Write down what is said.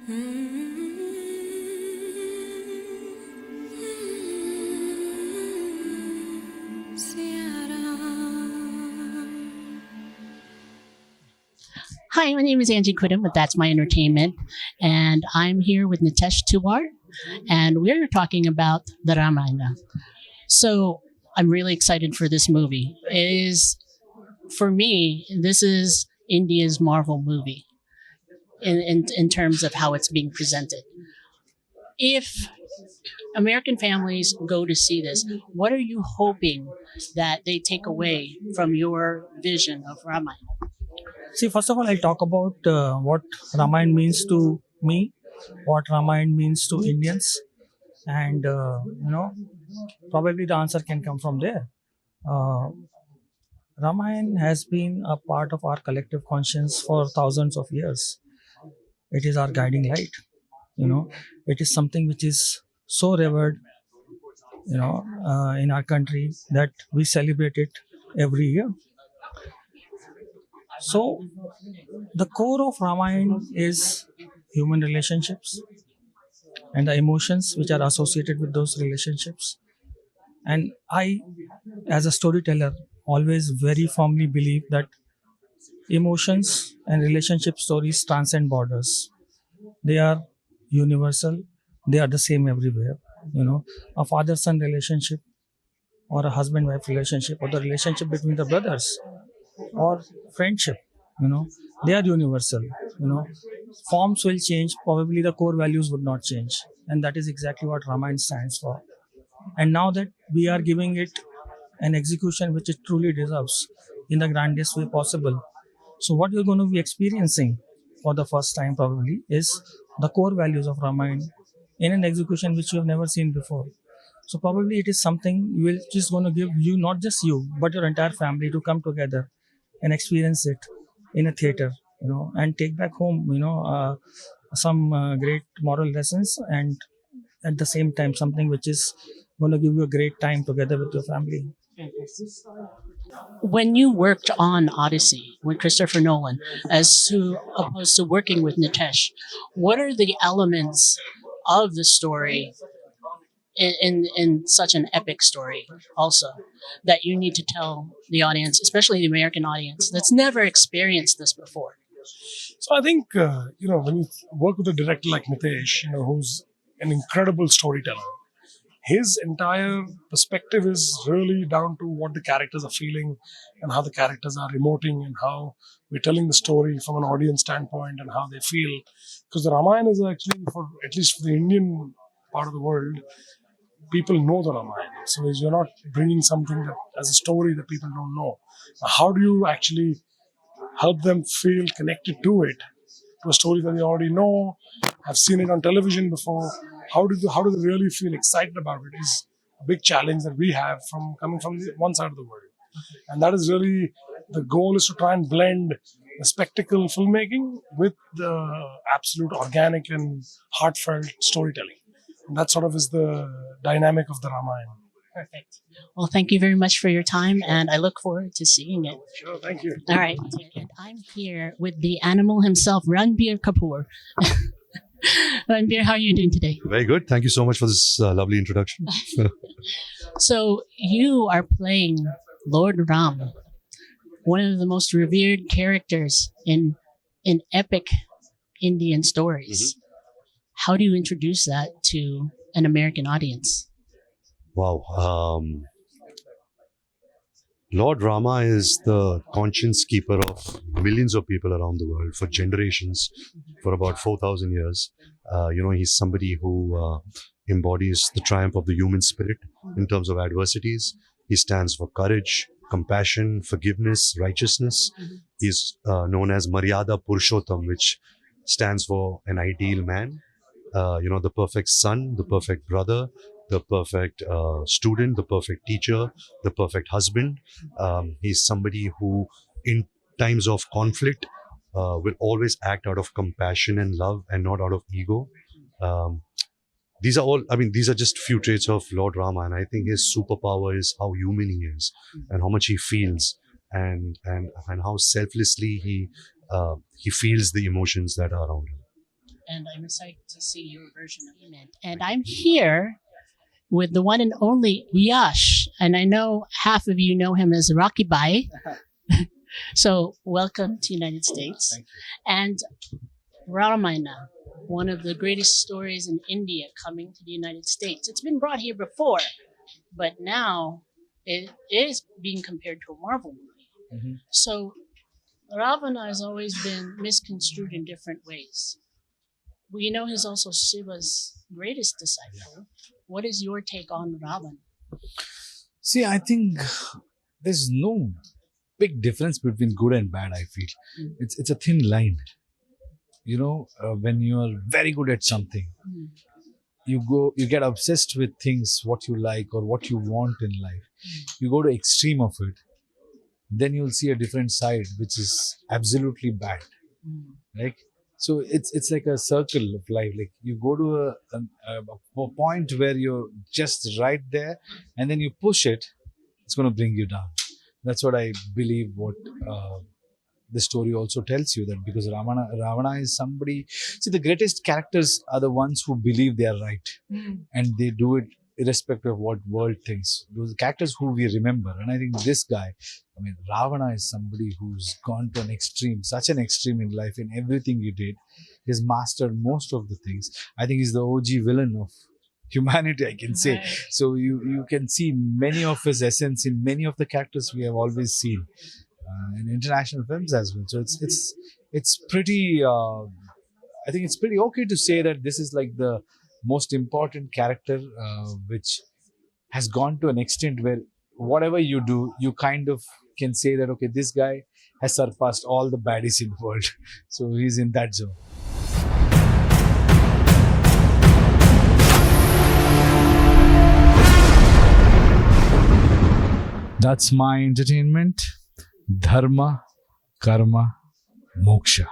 Hi, my name is Angie Quidden with That's My Entertainment, and I'm here with Nitesh Tiwari, and we're talking about the Ramayana. So I'm really excited for this movie. For me, this is India's Marvel movie in terms of how it's being presented. If American families go to see this, what are you hoping that they take away from your vision of Ramayana? See, first of all, I'll talk about what Ramayan means to me, what Ramayan means to Indians, and probably the answer can come from there. Uh, Ramayan has been a part of our collective conscience for thousands of years. It is our guiding light. It is something which is so revered, in our country that we celebrate it every year. So, the core of Ramayana is human relationships and the emotions which are associated with those relationships. And I, as a storyteller, always very firmly believe that emotions and relationship stories transcend borders. They are universal, they are the same everywhere. A father son relationship, or a husband wife relationship, or the relationship between the brothers, or friendship, you know they are universal. Forms will change, probably the core values would not change, and that is exactly what Ramayana stands for. And now that we are giving it an execution which it truly deserves in the grandest way possible, so what you're going to be experiencing for the first time probably is the core values of Ramayana in an execution which you have never seen before. So probably it is something will just going to give you, not just you but your entire family, to come together and experience it in a theater, and take back home, some great moral lessons, and at the same time something which is going to give you a great time together with your family. When you worked on Odyssey with Christopher Nolan, opposed to working with Nitesh, what are the elements of the story in such an epic story also that you need to tell the audience, especially the American audience that's never experienced this before? So I think when you work with a director like Nitesh, who's an incredible storyteller, his entire perspective is really down to what the characters are feeling and how the characters are emoting and how we're telling the story from an audience standpoint and how they feel. Because the Ramayana is actually, for at least for the Indian part of the world, people know the Ramayana. So you're not bringing something that as a story that people don't know. How do you actually help them feel connected to it, to a story that they already know, have seen it on television before? How do they really feel excited about it is a big challenge that we have from coming from one side of the world. And that is really the goal, is to try and blend the spectacle filmmaking with the absolute organic and heartfelt storytelling. And that sort of is the dynamic of the Ramayana. Perfect. Well, thank you very much for your time, and I look forward to seeing it. Sure, thank you. All right. And I'm here with the animal himself, Ranbir Kapoor. Ranbir, how are you doing today? Very good. Thank you so much for this lovely introduction. So you are playing Lord Ram, one of the most revered characters in epic Indian stories. How do you introduce that to an American audience? Wow. Lord Rama is the conscience keeper of millions of people around the world for generations, for about 4,000 years. He's somebody who embodies the triumph of the human spirit in terms of adversities. He stands for courage, compassion, forgiveness, righteousness. He's known as Maryada Purushottam, which stands for an ideal man. The perfect son, the perfect brother, the perfect student, the perfect teacher, the perfect husband. He's somebody who, in times of conflict, will always act out of compassion and love and not out of ego. These are just few traits of Lord Rama, and I think his superpower is how human he is and how much he feels, and how selflessly he feels the emotions that are around him. and I'm excited to see your version of it. And I'm here with the one and only Yash, and I know half of you know him as Rocky Bai. So welcome to United States. Thank And Ramayana, one of the greatest stories in India coming to the United States. It's been brought here before, but now it is being compared to a Marvel movie. Mhm. So Ravana has always been misconstrued in different ways. We know he's also Shiva's greatest disciple. What is your take on Ravan? See, I think there's no big difference between good and bad. I feel Mm. it's a thin line. When you are very good at something, Mm. you get obsessed with things what you like or what you want in life. You go to extreme of it, then you'll see a different side, which is absolutely bad. Mm. Like, so it's like a circle of life. Like, you go to a point where you're just right there, and then you push it, it's going to bring you down. That's what I believe. What the story also tells you, that because Ravana is somebody. See, the greatest characters are the ones who believe they are right, Mm. and they do it irrespective of what world thinks. Those characters who we remember. And I think this guy, I mean, Ravana is somebody who's gone to an extreme, such an extreme in life, in everything he did. He's mastered most of the things. I think he's the OG villain of humanity, I can say. Right. So you can see many of his essence in many of the characters we have always seen in international films as well. So it's pretty. I think it's pretty okay to say that this is like the most important character, which has gone to an extent where whatever you do, you kind of can say that, okay, this guy has surpassed all the baddies in the world. So he's in that zone. That's my entertainment. Dharma, karma, moksha.